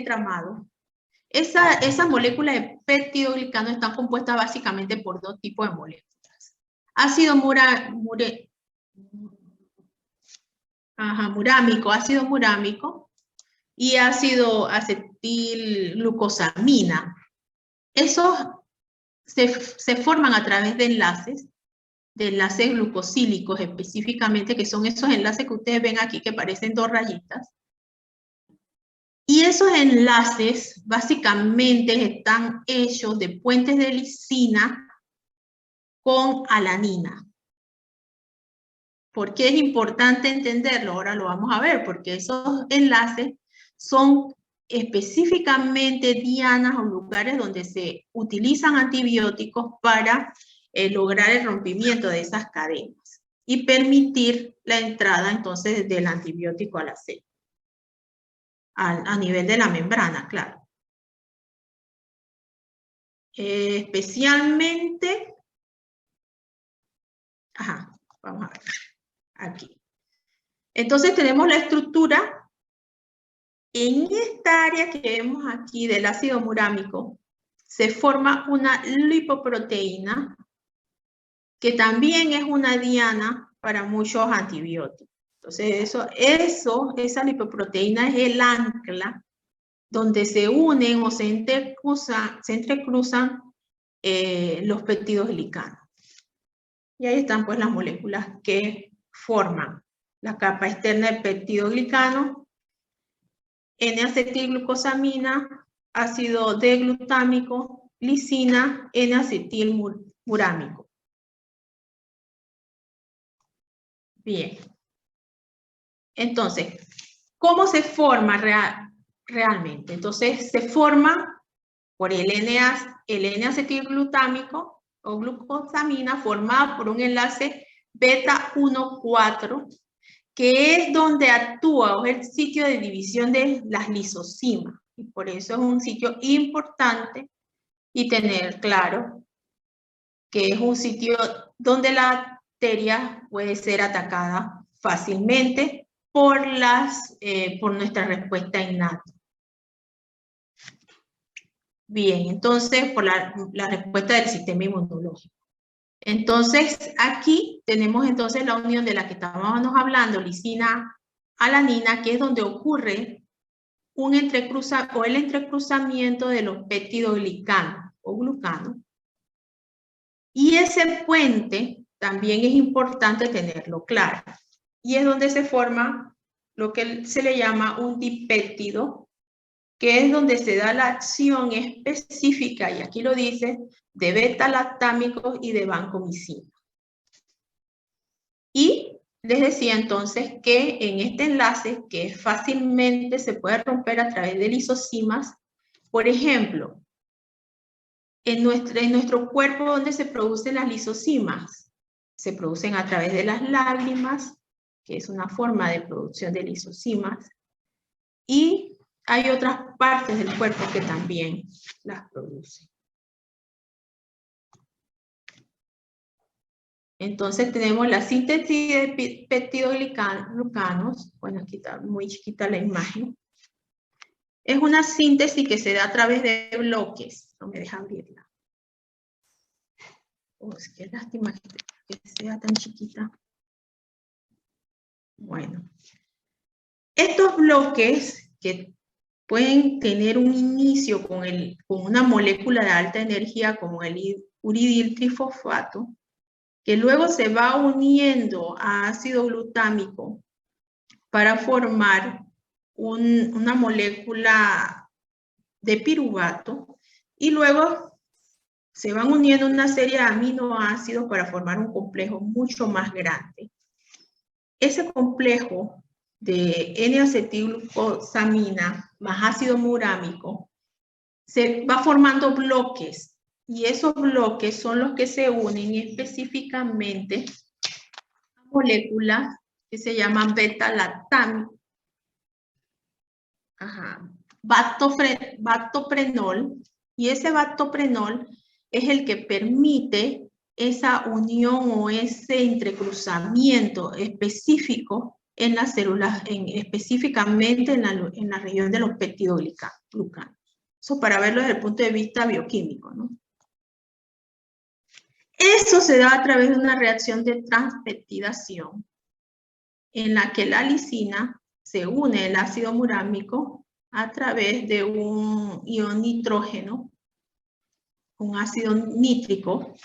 entramado, esas moléculas de peptidoglicano están compuestas básicamente por dos tipos de moléculas. Ácido murámico y ácido acetilglucosamina. Esos se forman a través de enlaces glucosílicos específicamente, que son esos enlaces que ustedes ven aquí que parecen dos rayitas. Y esos enlaces básicamente están hechos de puentes de lisina con alanina. ¿Por qué es importante entenderlo? Ahora lo vamos a ver, porque esos enlaces son específicamente dianas o lugares donde se utilizan antibióticos para lograr el rompimiento de esas cadenas y permitir la entrada entonces del antibiótico a la célula. A nivel de la membrana, claro. Especialmente, vamos a ver, aquí. Entonces tenemos la estructura. En esta área que vemos aquí del ácido murámico, se forma una lipoproteína, que también es una diana para muchos antibióticos. Entonces esa lipoproteína es el ancla donde se unen o se entrecruzan los peptidoglicanos. Y ahí están pues las moléculas que forman la capa externa del peptidoglicano, N-acetilglucosamina, ácido D-glutámico, lisina, N-acetilmurámico. Bien. Entonces, ¿cómo se forma realmente? Entonces, se forma por el N-acetilglutámico o glucosamina formada por un enlace beta 1,4, que es donde actúa, o es el sitio de división de las lisosimas. Y por eso es un sitio importante y tener claro que es un sitio donde la bacteria puede ser atacada fácilmente por nuestra respuesta innata. Bien, entonces por la respuesta del sistema inmunológico. Entonces aquí tenemos entonces la unión de la que estábamos hablando, lisina-alanina, que es donde ocurre el entrecruzamiento de los peptidoglicanos o glucanos. Y ese puente también es importante tenerlo claro. Y es donde se forma lo que se le llama un dipéptido, que es donde se da la acción específica, y aquí lo dice, de beta-lactámicos y de vancomicina. Y les decía entonces que en este enlace, que fácilmente se puede romper a través de lisosimas, por ejemplo, en nuestro cuerpo, ¿dónde se producen las lisosimas? Se producen a través de las lágrimas, que es una forma de producción de lisosimas, y hay otras partes del cuerpo que también las producen. Entonces tenemos la síntesis de peptidoglucanos. Bueno, aquí está muy chiquita la imagen. Es una síntesis que se da a través de bloques. No me deja abrirla. Oh, es que lástima que sea tan chiquita. Bueno. Estos bloques que pueden tener un inicio con una molécula de alta energía como el uridil trifosfato, que luego se va uniendo a ácido glutámico para formar una molécula de piruvato, y luego se van uniendo una serie de aminoácidos para formar un complejo mucho más grande. Ese complejo de N-acetilglucosamina más ácido murámico se va formando bloques, y esos bloques son los que se unen específicamente a moléculas que se llaman beta-lactámicos, bactoprenol, y ese bactoprenol es el que permite esa unión o ese entrecruzamiento específico en las células, específicamente en la región de los peptidoglucanos. Eso para verlo desde el punto de vista bioquímico, ¿no? Eso se da a través de una reacción de transpeptidación en la que la lisina se une al ácido murámico a través de un ion nitrógeno, un ácido nítrico,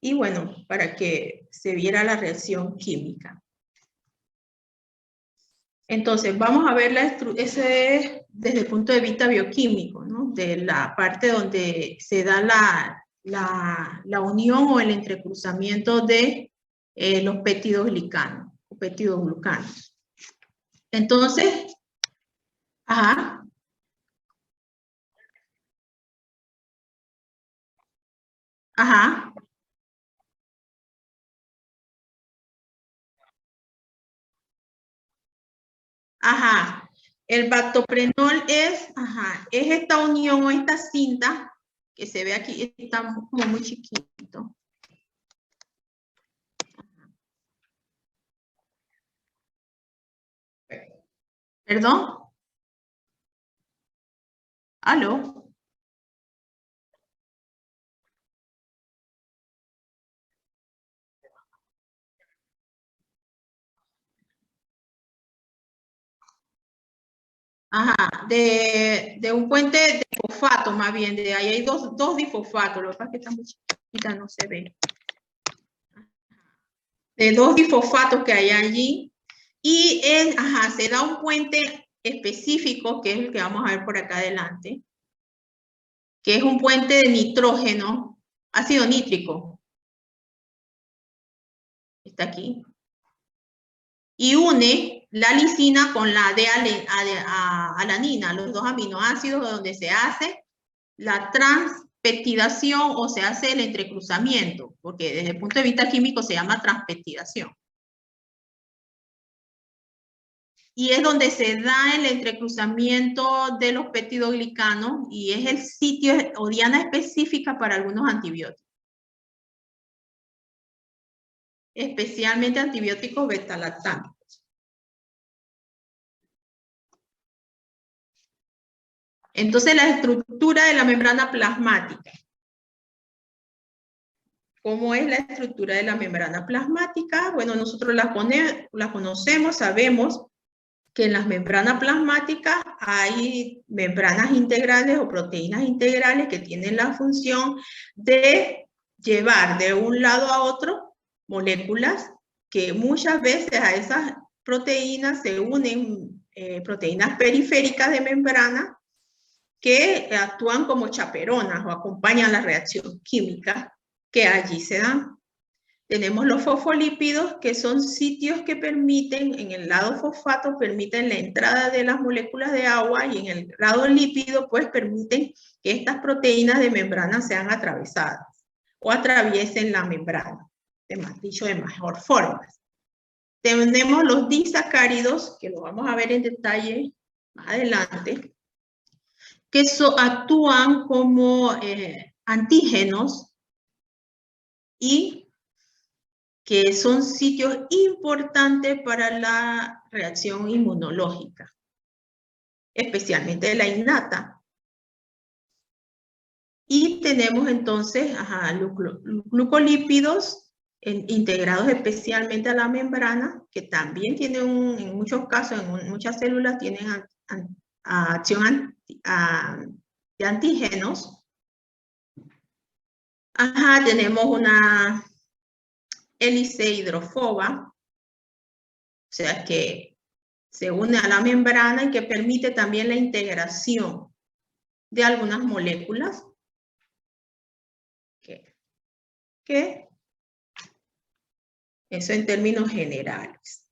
y bueno, para que se viera la reacción química. Entonces, vamos a ver ese desde el punto de vista bioquímico, ¿no? De la parte donde se da la unión o el entrecruzamiento de los peptidoglucanos o peptidoglucanos. Entonces, ajá. Ajá. Ajá. El bactoprenol es esta unión o esta cinta que se ve aquí, está como muy chiquito. ¿Perdón? ¿Aló? Ajá, de un puente de fosfato, más bien, de ahí hay dos difosfatos, lo que pasa es que está muy chiquita, no se ve. De dos difosfatos que hay allí, y se da un puente específico, que es el que vamos a ver por acá adelante, que es un puente de nitrógeno, ácido nítrico, está aquí, y une la lisina con la D-alanina, los dos aminoácidos donde se hace la transpeptidación o se hace el entrecruzamiento, porque desde el punto de vista químico se llama transpeptidación. Y es donde se da el entrecruzamiento de los peptidoglucanos y es el sitio o diana específica para algunos antibióticos. Especialmente antibióticos beta-lactámicos. Entonces, la estructura de la membrana plasmática. ¿Cómo es la estructura de la membrana plasmática? Bueno, nosotros la conocemos, sabemos que en las membranas plasmáticas hay membranas integrales o proteínas integrales que tienen la función de llevar de un lado a otro moléculas que muchas veces a esas proteínas se unen proteínas periféricas de membrana que actúan como chaperonas o acompañan la reacción química que allí se dan. Tenemos los fosfolípidos, que son sitios que permiten, en el lado fosfato, permiten la entrada de las moléculas de agua y en el lado lípido, pues permiten que estas proteínas de membrana sean atravesadas o atraviesen la membrana, dicho de mejor forma. Tenemos los disacáridos, que lo vamos a ver en detalle más adelante, que actúan como antígenos y que son sitios importantes para la reacción inmunológica, especialmente la innata. Y tenemos entonces los glucolípidos integrados especialmente a la membrana, que también tienen en muchos casos, en muchas células, tienen acción de antígenos. Tenemos una hélice hidrofoba, o sea que se une a la membrana y que permite también la integración de algunas moléculas que eso en términos generales.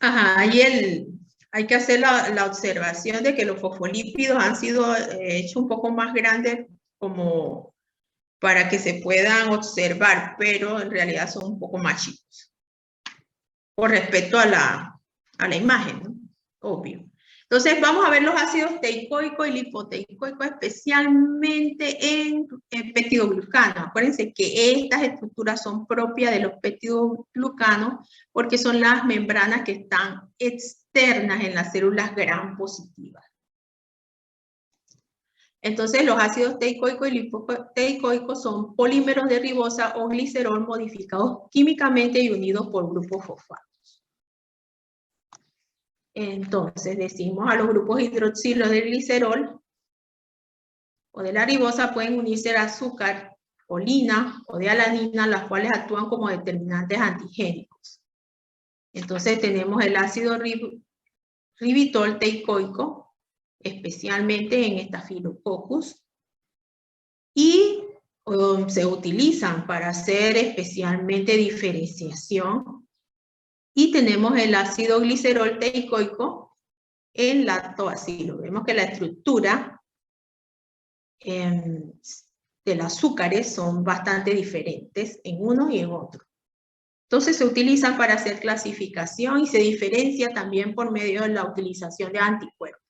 Hay que hacer la observación de que los fosfolípidos han sido hechos un poco más grandes como para que se puedan observar, pero en realidad son un poco más chicos. Con respecto a la imagen, ¿no? Obvio. Entonces vamos a ver los ácidos teicoico y lipoteicoico, especialmente en peptidoglucanos. Acuérdense que estas estructuras son propias de los peptidoglucanos porque son las membranas que están externas en las células gram positivas. Entonces los ácidos teicoico y lipoteicoico son polímeros de ribosa o glicerol modificados químicamente y unidos por grupos fosfatos. Entonces decimos a los grupos hidroxilo del glicerol o de la ribosa pueden unirse al azúcar, colina o de alanina, las cuales actúan como determinantes antigénicos. Entonces tenemos el ácido ribitol teicoico, especialmente en Staphylococcus, y se utilizan para hacer especialmente diferenciación. Y tenemos el ácido glicerol teicoico en lactobacillus. Vemos que la estructura de los azúcares son bastante diferentes en uno y en otro. Entonces se utilizan para hacer clasificación y se diferencia también por medio de la utilización de anticuerpos.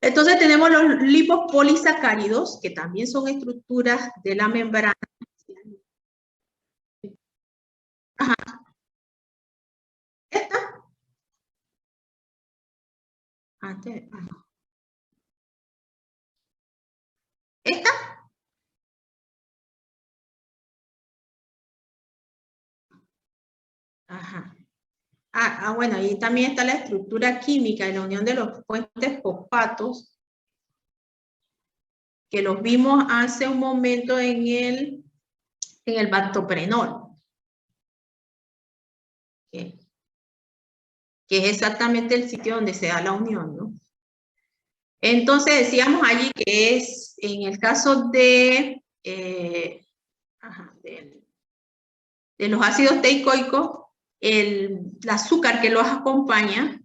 Entonces tenemos los lipopolisacáridos, que también son estructuras de la membrana. Ajá. ¿Esta? Antes, ajá. ¿Esta? Ajá. Bueno, ahí también está la estructura química y la unión de los puentes fosfatos, que los vimos hace un momento en el bactoprenol. Que es exactamente el sitio donde se da la unión, ¿no? Entonces decíamos allí que es, en el caso de los ácidos teicoicos, el azúcar que los acompaña,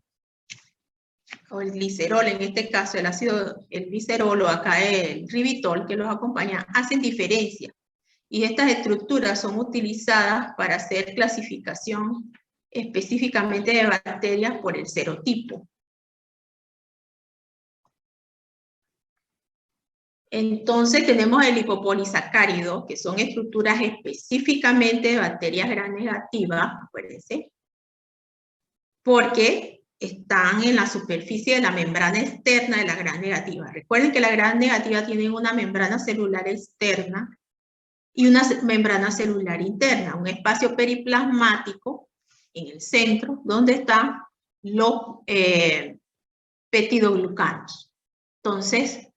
o el glicerol en este caso, el glicerol o acá el ribitol que los acompaña, hacen diferencia. Y estas estructuras son utilizadas para hacer clasificación específicamente de bacterias por el serotipo. Entonces tenemos el lipopolisacárido, que son estructuras específicamente de bacterias gram negativas, acuérdense, porque están en la superficie de la membrana externa de la gram negativa. Recuerden que la gram negativa tiene una membrana celular externa y una membrana celular interna, un espacio periplasmático en el centro, donde están los peptidoglucanos. Entonces,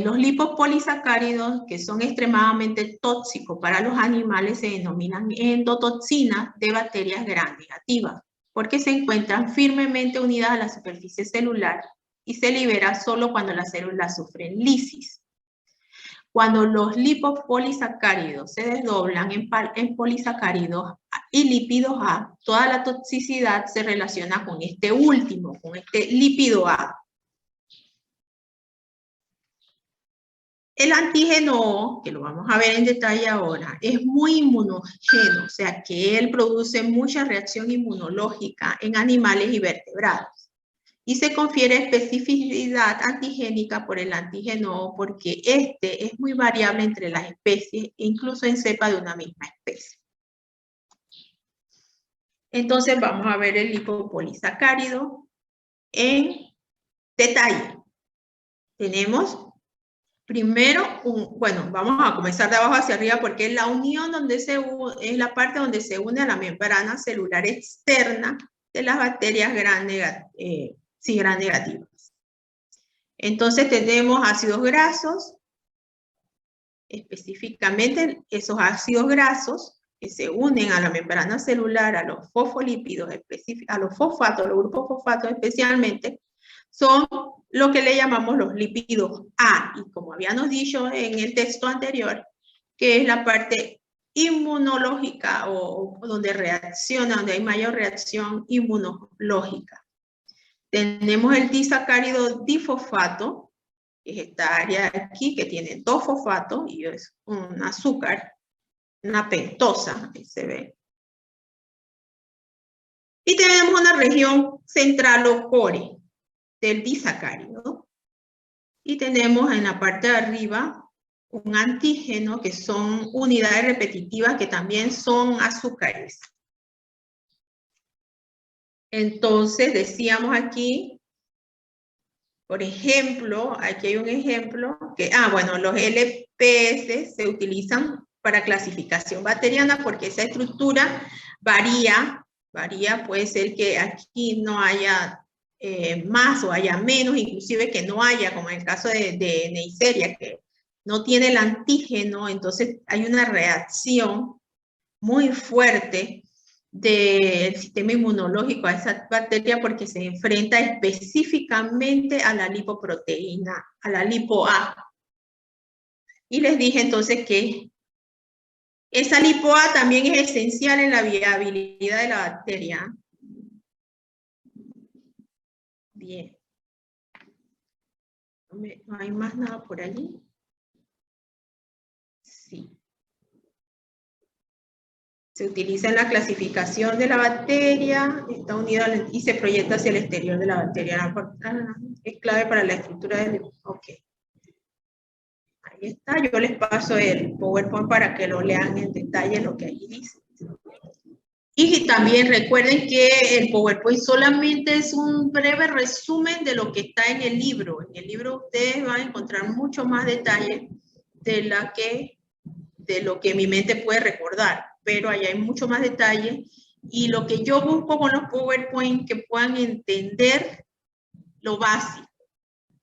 los lipopolisacáridos, que son extremadamente tóxicos para los animales, se denominan endotoxinas de bacterias gram negativas, porque se encuentran firmemente unidas a la superficie celular y se liberan solo cuando las células sufren lisis. Cuando los lipopolisacáridos se desdoblan en polisacáridos y lípidos A, toda la toxicidad se relaciona con este último, con este lípido A. El antígeno O, que lo vamos a ver en detalle ahora, es muy inmunogeno, o sea que él produce mucha reacción inmunológica en animales y vertebrados. Y se confiere especificidad antigénica por el antígeno O porque este es muy variable entre las especies e incluso en cepa de una misma especie. Entonces vamos a ver el lipopolisacárido en detalle. Tenemos primero, bueno, vamos a comenzar de abajo hacia arriba porque es la unión es la parte donde se une a la membrana celular externa de las bacterias gram negativas. Entonces tenemos ácidos grasos, específicamente esos ácidos grasos que se unen a la membrana celular, a los fosfolípidos, a los fosfatos, los grupos fosfatos especialmente, son lo que le llamamos los lípidos A, y como habíamos dicho en el texto anterior, que es la parte inmunológica o donde donde hay mayor reacción inmunológica. Tenemos el disacárido difosfato, que es esta área aquí que tiene dos fosfatos y es un azúcar, una pentosa, ahí se ve. Y tenemos una región central o core del disacárido. Y tenemos en la parte de arriba un antígeno, que son unidades repetitivas que también son azúcares. Entonces, decíamos aquí, por ejemplo, aquí hay un ejemplo, que, bueno, los LPS se utilizan para clasificación bacteriana porque esa estructura varía, puede ser que aquí no haya más o haya menos, inclusive que no haya, como en el caso de Neisseria, que no tiene el antígeno, entonces hay una reacción muy fuerte del sistema inmunológico a esa bacteria porque se enfrenta específicamente a la lipoproteína, a la lipo-A. Y les dije entonces que esa lipo-A también es esencial en la viabilidad de la bacteria. Bien. ¿No hay más nada por allí? Sí. Se utiliza en la clasificación de la bacteria, está unida y se proyecta hacia el exterior de la bacteria. Es clave para la estructura del... Ok. Ahí está, yo les paso el PowerPoint para que lo lean en detalle lo que allí dice. Y también recuerden que el PowerPoint solamente es un breve resumen de lo que está en el libro. En el libro ustedes van a encontrar mucho más detalle de lo que mi mente puede recordar, pero allá hay mucho más detalle. Y lo que yo busco con los PowerPoint, que puedan entender lo básico,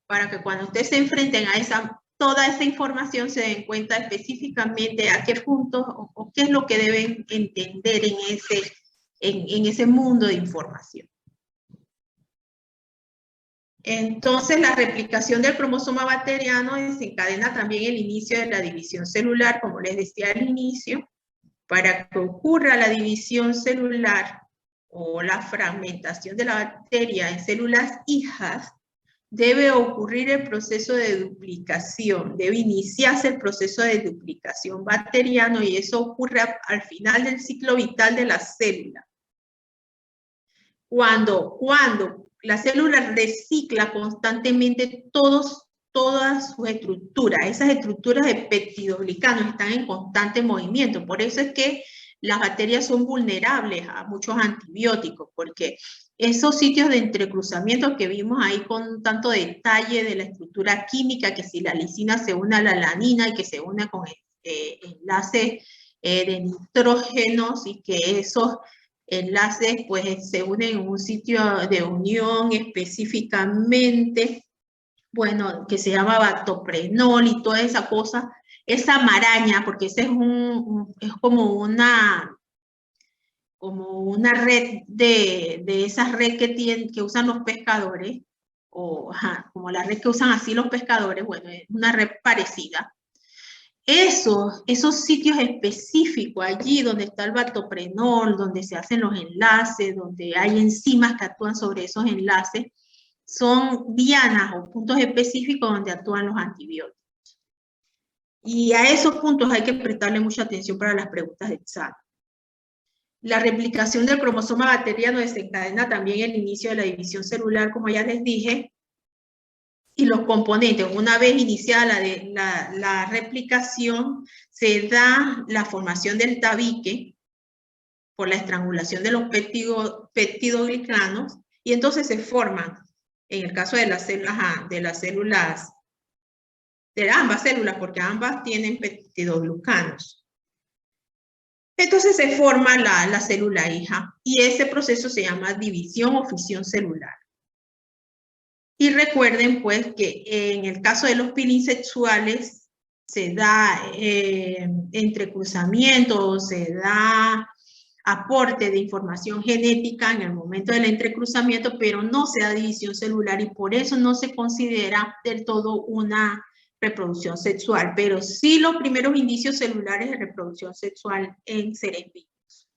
para que cuando ustedes se enfrenten a toda esa información se den cuenta específicamente a qué puntos o qué es lo que deben entender en ese mundo de información. Entonces, la replicación del cromosoma bacteriano desencadena también el inicio de la división celular, como les decía al inicio. Para que ocurra la división celular o la fragmentación de la bacteria en células hijas, debe ocurrir el proceso de duplicación, debe iniciarse el proceso de duplicación bacteriano y eso ocurre al final del ciclo vital de la célula. Cuando la célula recicla constantemente todas sus estructuras, esas estructuras de peptidoglicanos están en constante movimiento, por eso es que las bacterias son vulnerables a muchos antibióticos, porque esos sitios de entrecruzamiento que vimos ahí con tanto detalle de la estructura química, que si la lisina se une a la alanina y que se une con enlaces de nitrógenos y que esos enlaces pues se unen en un sitio de unión específicamente, bueno, que se llama bactoprenol y toda esa cosa, esa maraña, porque ese es como una red de esas redes que usan los pescadores, como la red que usan así los pescadores, bueno, es una red parecida. Esos sitios específicos, allí donde está el bactoprenol, donde se hacen los enlaces, donde hay enzimas que actúan sobre esos enlaces, son dianas o puntos específicos donde actúan los antibióticos. Y a esos puntos hay que prestarle mucha atención para las preguntas de examen. La replicación del cromosoma bacteriano desencadena también el inicio de la división celular, como ya les dije, y los componentes. Una vez iniciada la replicación, se da la formación del tabique por la estrangulación de los peptidoglicanos, y entonces se forman, en el caso de las células, de ambas células, porque ambas tienen peptidoglucanos. Entonces se forma la célula hija, y ese proceso se llama división o fisión celular. Y recuerden pues que en el caso de los pilinsexuales se da entrecruzamiento, se da aporte de información genética en el momento del entrecruzamiento, pero no se da división celular y por eso no se considera del todo una reproducción sexual, pero sí los primeros indicios celulares de reproducción sexual en seres vivos.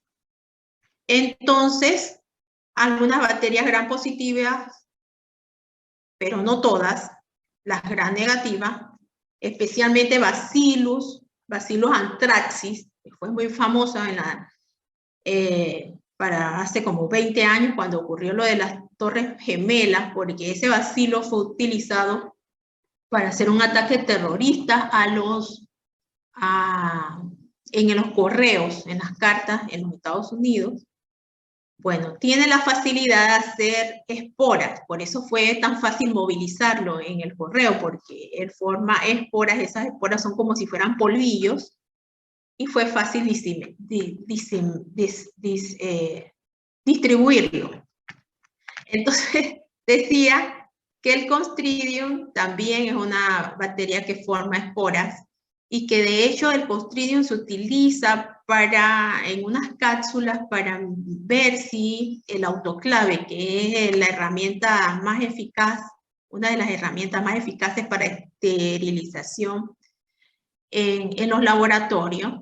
Entonces, algunas bacterias gram positivas, pero no todas, las gram negativas, especialmente Bacillus anthracis, que fue muy famosa para hace como 20 años cuando ocurrió lo de las Torres Gemelas, porque ese bacilo fue utilizado para hacer un ataque terrorista en los correos, en las cartas en los Estados Unidos. Bueno, tiene la facilidad de hacer esporas, por eso fue tan fácil movilizarlo en el correo, porque él forma esporas, esas esporas son como si fueran polvillos, y fue fácil distribuirlo. Entonces, decía que el Clostridium también es una bacteria que forma esporas, y que de hecho el Clostridium se utiliza en unas cápsulas para ver si el autoclave, que es la herramienta más eficaz, una de las herramientas más eficaces para esterilización en los laboratorios,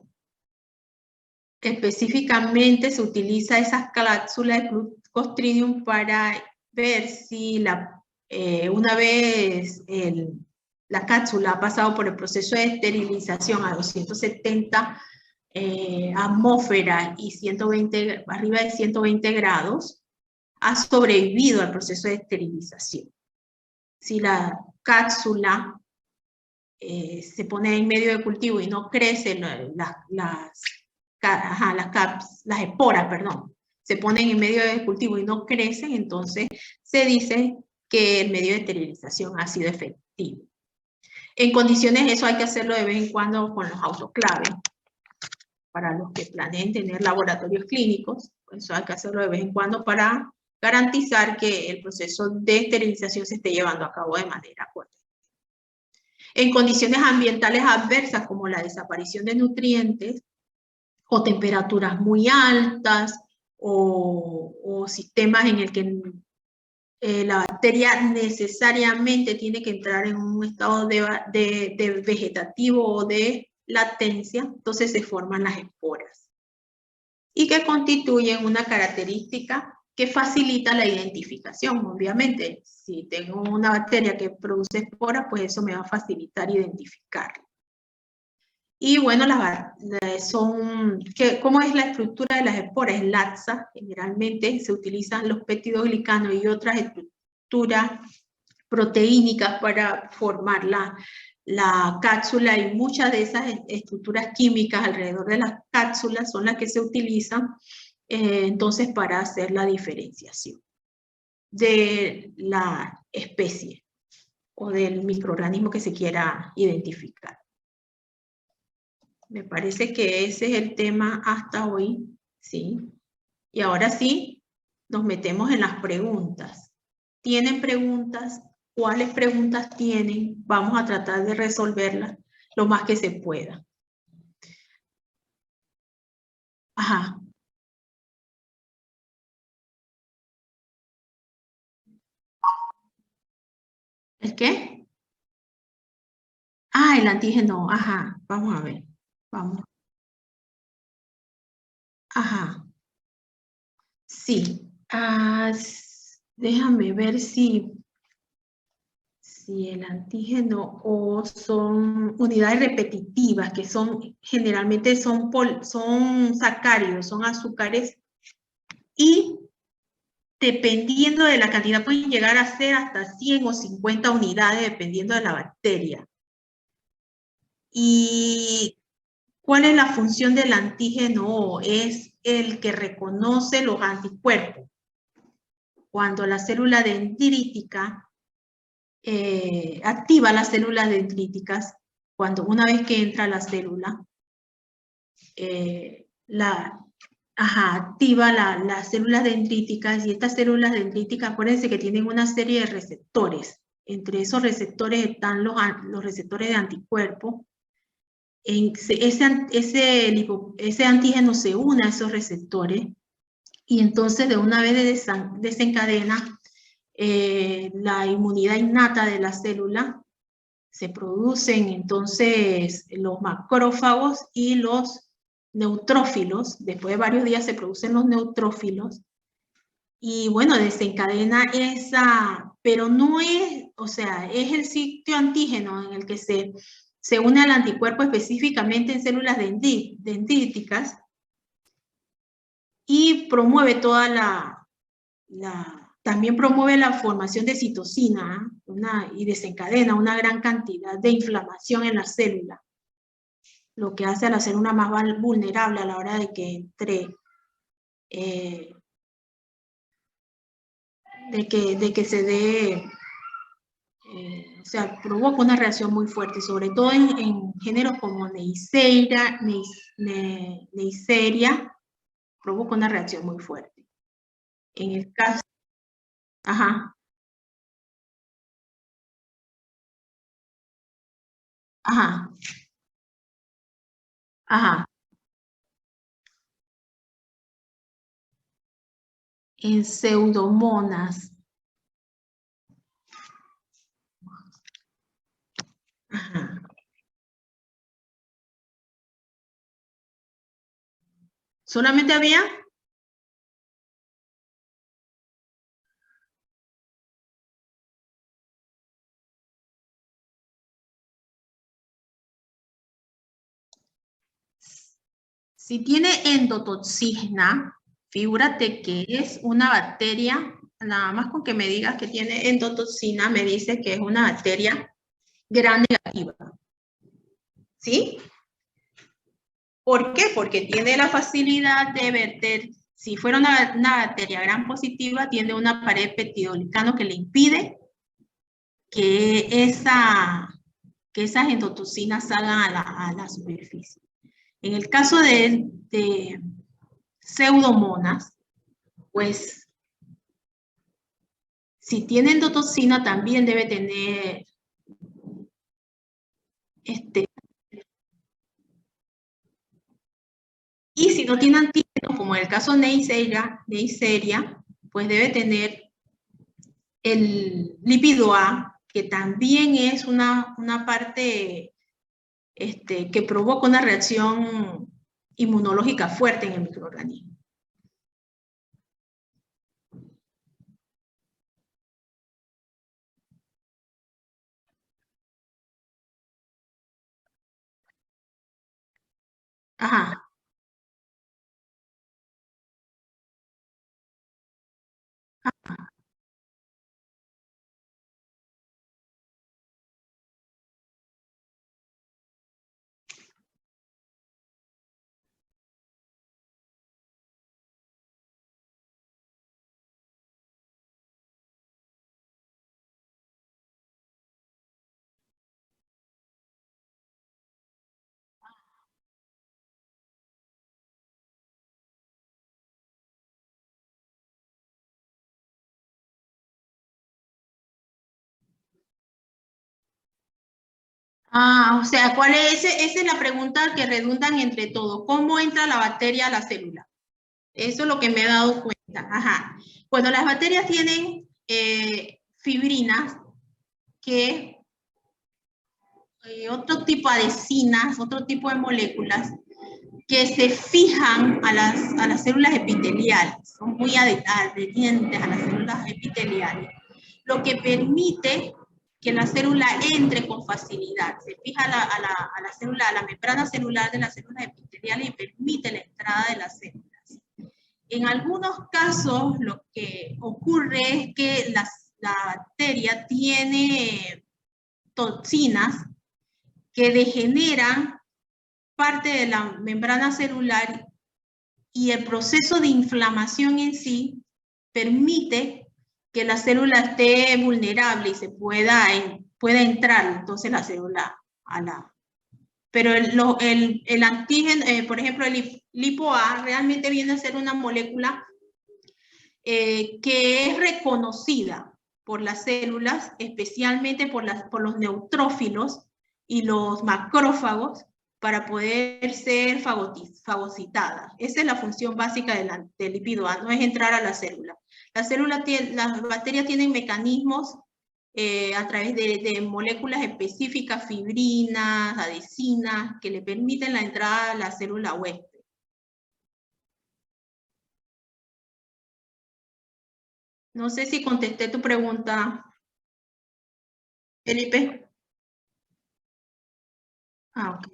específicamente se utiliza esas cápsulas de Clostridium para ver si una vez la cápsula ha pasado por el proceso de esterilización a 270 atmósferas y arriba de 120 grados, ha sobrevivido al proceso de esterilización. Si la cápsula se pone en medio de cultivo y no crecen las esporas, se ponen en medio de cultivo y no crecen, entonces se dice que el medio de esterilización ha sido efectivo. En condiciones eso hay que hacerlo de vez en cuando con los autoclaves. Para los que planeen tener laboratorios clínicos, eso hay que hacerlo de vez en cuando para garantizar que el proceso de esterilización se esté llevando a cabo de manera correcta. En condiciones ambientales adversas como la desaparición de nutrientes o temperaturas muy altas o sistemas en el que la bacteria necesariamente tiene que entrar en un estado de vegetativo o de latencia, entonces se forman las esporas y que constituyen una característica que facilita la identificación. Obviamente, si tengo una bacteria que produce esporas, pues eso me va a facilitar identificarla. Y bueno, ¿cómo es la estructura de las esporas? Es laxa, generalmente se utilizan los peptidoglicanos y otras estructuras proteínicas para formar la cápsula, y muchas de esas estructuras químicas alrededor de las cápsulas son las que se utilizan entonces para hacer la diferenciación de la especie o del microorganismo que se quiera identificar. Me parece que ese es el tema hasta hoy, ¿sí? Y ahora sí, nos metemos en las preguntas. ¿Tienen preguntas? ¿Cuáles preguntas tienen? Vamos a tratar de resolverlas lo más que se pueda. Ajá. ¿El qué? Ah, el antígeno. Ajá. Vamos a ver. Vamos. Ajá. Sí. Déjame ver si el antígeno O son unidades repetitivas, que generalmente son sacáridos, son azúcares, y dependiendo de la cantidad pueden llegar a ser hasta 100 o 50 unidades, dependiendo de la bacteria. ¿Y cuál es la función del antígeno O? Es el que reconoce los anticuerpos. Cuando la célula dendrítica activa las células dendríticas, cuando una vez que entra la célula, activa las células dendríticas, y estas células dendríticas, acuérdense que tienen una serie de receptores. Entre esos receptores están los receptores de anticuerpos. Ese antígeno se une a esos receptores, y entonces de una vez desencadena la inmunidad innata de la célula. Se producen entonces los macrófagos y los neutrófilos. Después de varios días se producen los neutrófilos, y bueno, desencadena pero no es, o sea, es el sitio antígeno en el que se une al anticuerpo específicamente en células dendríticas, y promueve también promueve la formación de citocina y desencadena una gran cantidad de inflamación en la célula, lo que hace a la célula más vulnerable a la hora de que entre, de que se dé, o sea, provoca una reacción muy fuerte, sobre todo en géneros como Neisseria, provoca una reacción muy fuerte. En el caso, ajá, ajá, ajá, en pseudomonas, ajá. ¿Solamente había? Si tiene endotoxina, figúrate que es una bacteria, nada más con que me digas que tiene endotoxina, me dice que es una bacteria gram negativa. ¿Sí? ¿Por qué? Porque tiene la facilidad de verter, si fuera una bacteria gram positiva, tiene una pared peptidolicano que le impide que, que esas endotoxinas salgan a la superficie. En el caso de pseudomonas, pues si tiene endotoxina también debe tener y si no tiene antígeno, como en el caso de Neisseria, pues debe tener el lípido A, que también es una parte que provoca una reacción inmunológica fuerte en el microorganismo. Ajá. Ah, o sea, ¿cuál es? Esa es la pregunta que redundan entre todos. ¿Cómo entra la bacteria a la célula? Eso es lo que me he dado cuenta. Ajá. Bueno, las bacterias tienen fibrinas que otro tipo de adhesinas, otro tipo de moléculas que se fijan a las células epiteliales, son muy adherentes a las células epiteliales, lo que permite que la célula entre con facilidad, se fija a la célula, a la membrana celular de las células epiteliales y permite la entrada de las células. En algunos casos lo que ocurre es que la bacteria tiene toxinas que degeneran parte de la membrana celular y el proceso de inflamación en sí permite que la célula esté vulnerable y se pueda entrar entonces la célula a la... Pero el antígeno, por ejemplo, el lipo-A realmente viene a ser una molécula que es reconocida por las células, especialmente por los neutrófilos y los macrófagos, para poder ser fagocitada. Esa es la función básica del lípido A, no es entrar a la célula. Las bacterias tienen mecanismos a través de moléculas específicas, fibrinas, adhesinas, que le permiten la entrada a la célula huésped. No sé si contesté tu pregunta, Felipe. Ah, ok.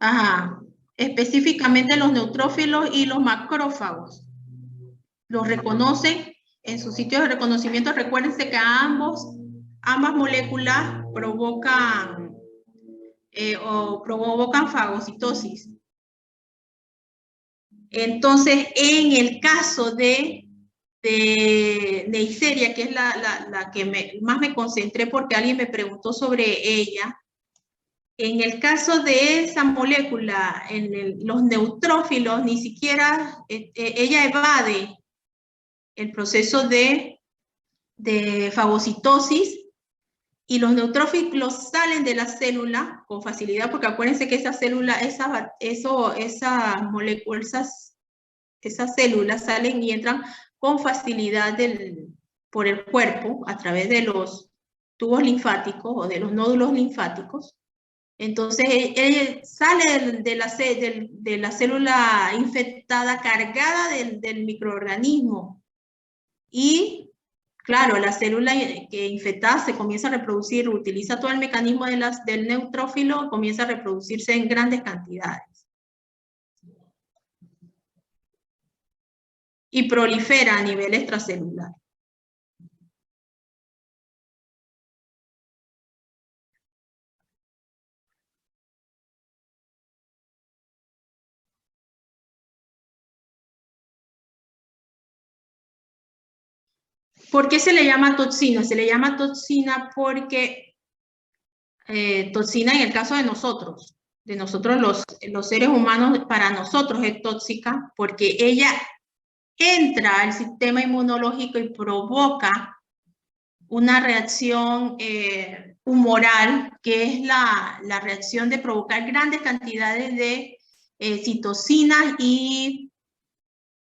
Ajá. Específicamente los neutrófilos y los macrófagos. Los reconocen en sus sitios de reconocimiento. Recuérdense que ambas moléculas provocan fagocitosis. Entonces, en el caso de Neisseria, que es la que más me concentré porque alguien me preguntó sobre ella, en el caso de esa molécula, los neutrófilos, ni siquiera ella evade el proceso de fagocitosis y los neutrófilos salen de la célula con facilidad, porque acuérdense que esa célula, esas moléculas, esas células salen y entran con facilidad por el cuerpo a través de los tubos linfáticos o de los nódulos linfáticos. Entonces, él sale de la célula infectada cargada del microorganismo y, claro, la célula que infectada se comienza a reproducir, utiliza todo el mecanismo del neutrófilo, comienza a reproducirse en grandes cantidades. Y prolifera a nivel extracelular. ¿Por qué se le llama toxina? Se le llama toxina porque toxina en el caso de nosotros los seres humanos, para nosotros es tóxica porque ella entra al sistema inmunológico y provoca una reacción humoral, que es la reacción de provocar grandes cantidades de citocinas y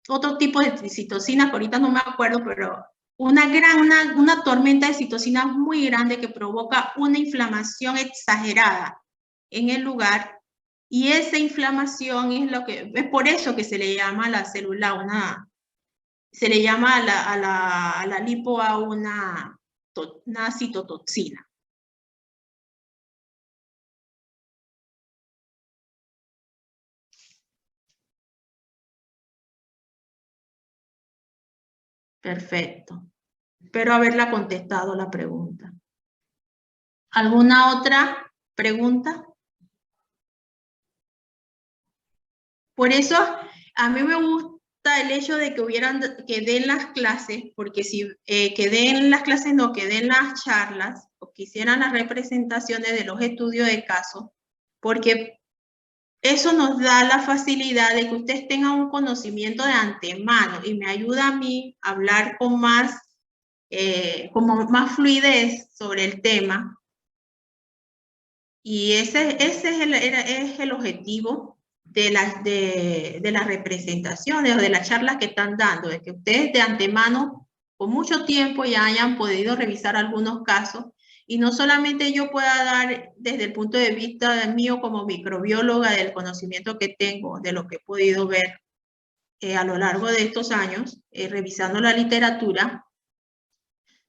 otro tipo de citocinas, que ahorita no me acuerdo, pero una tormenta de citocinas muy grande que provoca una inflamación exagerada en el lugar, y esa inflamación es por eso que se le llama a la célula se le llama a la lipo una citotoxina. Perfecto. Espero haberla contestado la pregunta. ¿Alguna otra pregunta? Por eso a mí me gusta el hecho de que den las clases, porque si que den las clases no, que den las charlas, o que hicieran las representaciones de los estudios de caso, porque eso nos da la facilidad de que ustedes tengan un conocimiento de antemano y me ayuda a mí a hablar con como más fluidez sobre el tema. Y ese es el objetivo de las representaciones o de las charlas que están dando, de que ustedes de antemano, con mucho tiempo, ya hayan podido revisar algunos casos y no solamente yo pueda dar desde el punto de vista mío como microbióloga del conocimiento que tengo, de lo que he podido ver a lo largo de estos años, revisando la literatura,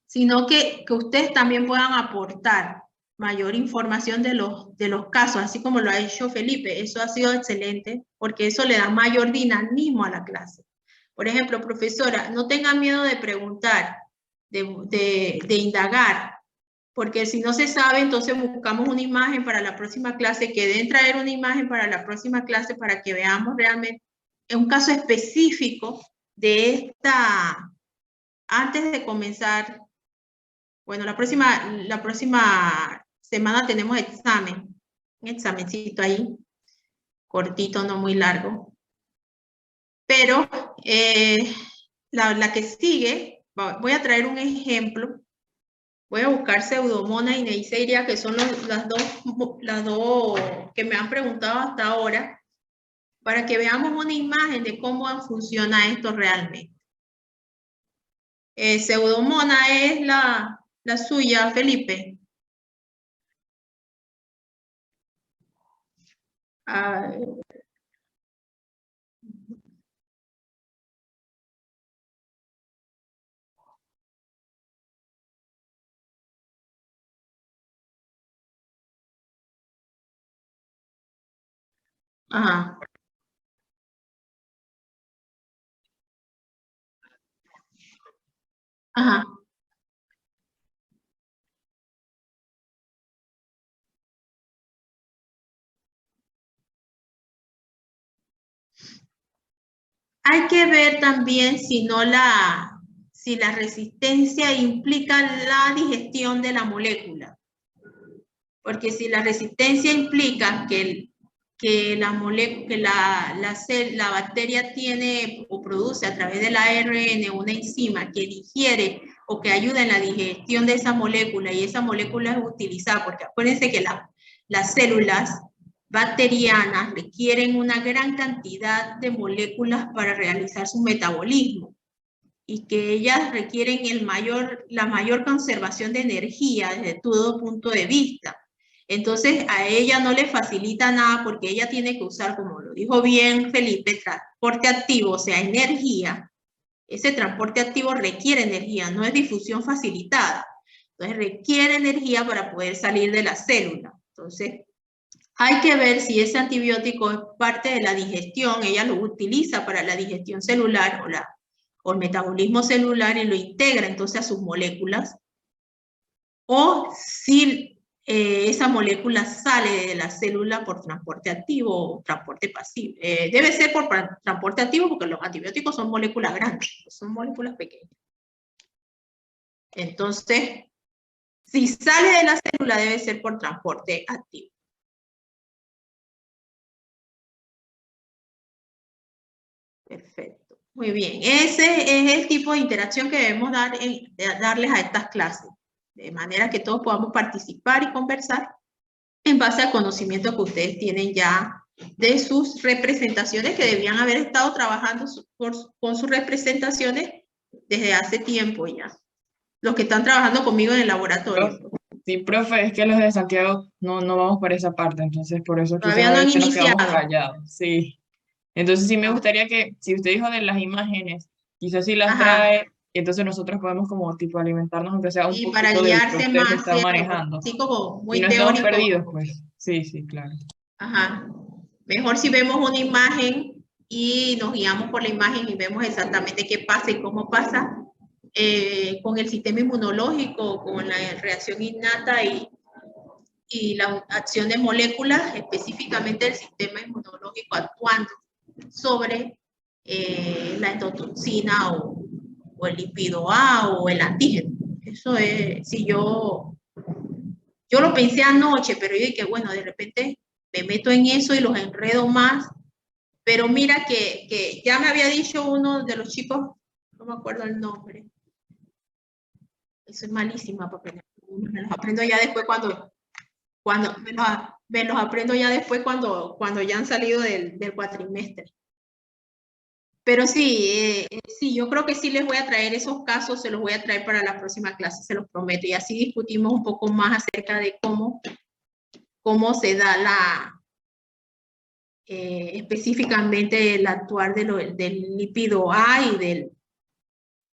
sino que ustedes también puedan aportar mayor información de los casos, así como lo ha hecho Felipe. Eso ha sido excelente porque eso le da mayor dinamismo a la clase. Por ejemplo, profesora, no tengan miedo de preguntar, de indagar, porque si no se sabe, entonces buscamos una imagen para la próxima clase, que deben traer una imagen para la próxima clase para que veamos realmente un caso específico de antes de comenzar. Bueno, la próxima semana tenemos un examencito ahí, cortito, no muy largo. Pero la que sigue, voy a traer un ejemplo. Voy a buscar Pseudomonas y Neisseria, que son las dos que me han preguntado hasta ahora, para que veamos una imagen de cómo funciona esto realmente. Pseudomonas es la suya, Felipe. Ah, Ajá. Ajá. Hay que ver también si la resistencia implica la digestión de la molécula. Porque si la resistencia implica que la bacteria tiene o produce a través del ARN una enzima que digiere o que ayuda en la digestión de esa molécula y esa molécula es utilizada, porque acuérdense que las células bacterianas requieren una gran cantidad de moléculas para realizar su metabolismo y que ellas requieren la mayor conservación de energía desde todo punto de vista. Entonces a ella no le facilita nada porque ella tiene que usar, como lo dijo bien Felipe, transporte activo, o sea, energía. Ese transporte activo requiere energía, no es difusión facilitada. Entonces requiere energía para poder salir de la célula. Entonces hay que ver si ese antibiótico es parte de la digestión, ella lo utiliza para la digestión celular o el metabolismo celular y lo integra entonces a sus moléculas, o si esa molécula sale de la célula por transporte activo o transporte pasivo. Debe ser por transporte activo porque los antibióticos son moléculas grandes, son moléculas pequeñas. Entonces, si sale de la célula debe ser por transporte activo. Perfecto. Muy bien. Ese es el tipo de interacción que debemos darles a estas clases, de manera que todos podamos participar y conversar en base al conocimiento que ustedes tienen ya de sus representaciones, que debían haber estado trabajando con sus representaciones desde hace tiempo ya. Los que están trabajando conmigo en el laboratorio. Sí, profe, es que los de Santiago no vamos por esa parte, entonces por eso quizás Todavía a no han veces nos quedamos iniciado. callados, sí. Entonces sí me Ah, gustaría que, si usted dijo de las imágenes, quizás si las ajá. trae, entonces nosotros podemos como tipo alimentarnos, aunque sea un Y para poquito de lo que guiarse ustedes más, están ¿cierto? Porque manejando. así como Y muy no estamos teórico. perdidos, pues. Sí, sí, claro. Ajá. Mejor si vemos una imagen y nos guiamos por la imagen y vemos exactamente qué pasa y cómo pasa con el sistema inmunológico, con la reacción innata y la acción de moléculas, específicamente el sistema inmunológico actuando sobre la endotoxina o el lípido A o el antígeno. Eso es, si yo lo pensé anoche, pero yo dije, bueno, de repente me meto en eso y los enredo más, pero mira que ya me había dicho uno de los chicos, no me acuerdo el nombre, eso es malísima para aprender, me los aprendo ya después cuando me los aprendo ya después cuando ya han salido del cuatrimestre. Pero sí, sí, yo creo que sí les voy a traer esos casos, se los voy a traer para la próxima clase, se los prometo, y así discutimos un poco más acerca de cómo se da específicamente el actuar del lípido A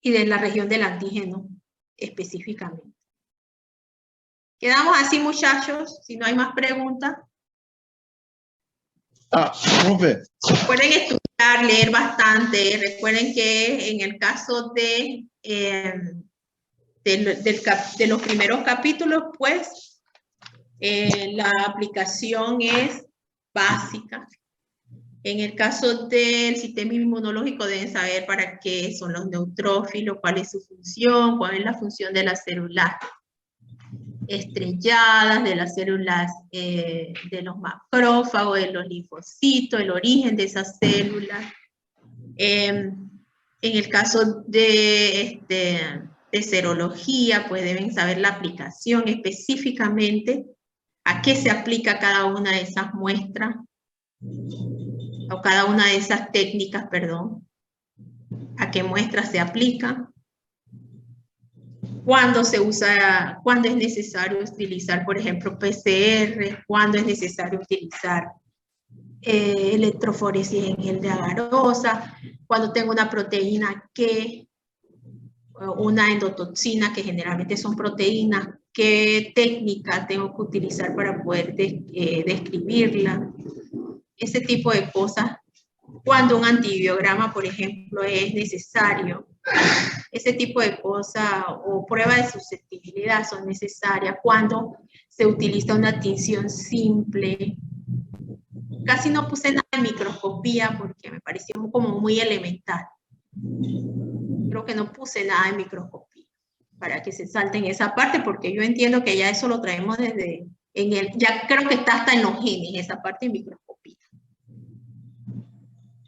y de la región del antígeno específicamente. Quedamos así, muchachos, si no hay más preguntas. Profe. Recuerden estudiar, leer bastante. Recuerden que en el caso de los primeros capítulos, pues la aplicación es básica. En el caso del sistema inmunológico deben saber para qué son los neutrófilos, cuál es su función, cuál es la función de las células estrelladas, de las células de los macrófagos, de los linfocitos, el origen de esas células. En el caso de serología, pues deben saber la aplicación específicamente, a qué se aplica cada una de esas muestras, o cada una de esas técnicas, perdón, a qué muestras se aplica, cuándo se usa, cuándo es necesario utilizar, por ejemplo, PCR, cuándo es necesario utilizar electroforesis en gel de agarosa, cuando tengo una proteína que, una endotoxina, que generalmente son proteínas, qué técnica tengo que utilizar para poder describirla. ese tipo de cosas, cuando un antibiograma, por ejemplo, es necesario. Ese tipo de cosas o pruebas de susceptibilidad son necesarias cuando se utiliza una tinción simple. Casi no puse nada de microscopía porque me pareció como muy elemental. Creo que no puse nada de microscopía para que se salten esa parte, porque yo entiendo que ya eso lo traemos desde, ya creo que está hasta en los genes, esa parte de microscopía.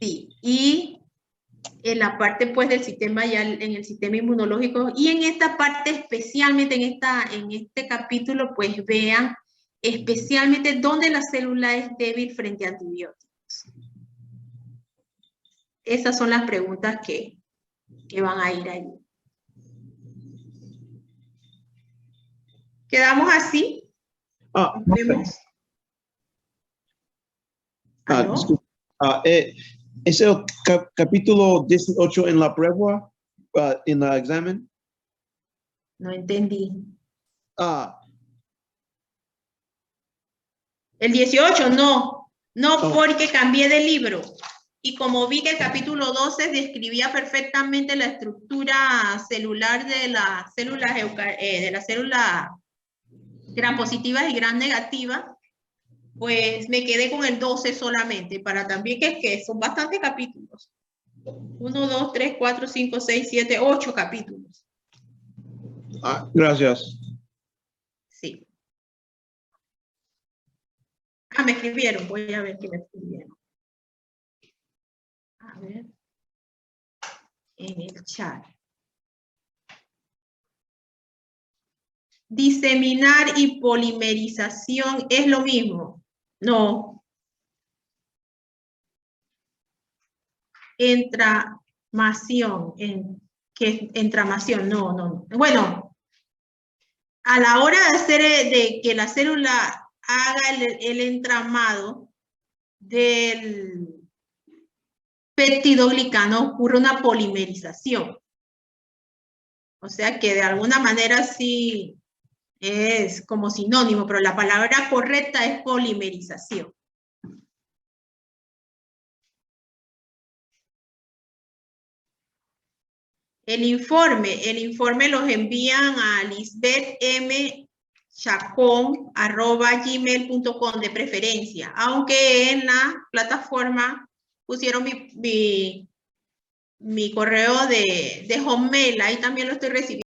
Sí, y en la parte pues del sistema, ya en el sistema inmunológico, y en esta parte especialmente, en este capítulo, pues vean especialmente dónde la célula es débil frente a antibióticos. Esas son las preguntas que van a ir ahí. ¿Quedamos así? ¿Vemos? ¿Es el capítulo 18 en la prueba, en el examen? No entendí. Ah. El 18, no, porque cambié de libro. Y como vi que el capítulo 12 describía perfectamente la estructura celular de las células, gram positivas y gram negativas, pues me quedé con el 12 solamente, para también que son bastantes capítulos. 1, 2, 3, 4, 5, 6, 7, 8 capítulos. Gracias. Sí. Me escribieron, voy a ver qué me escribieron. A ver. En el chat. Diseminar y polimerización es lo mismo. No. Entramación. Entramación, no. Bueno, a la hora de hacer de que la célula haga el entramado del peptidoglicano, ocurre una polimerización. O sea que de alguna manera sí es como sinónimo, pero la palabra correcta es polimerización. El informe los envían a lisbethmchacon@gmail.com de preferencia, aunque en la plataforma pusieron mi correo de Hotmail, ahí también lo estoy recibiendo.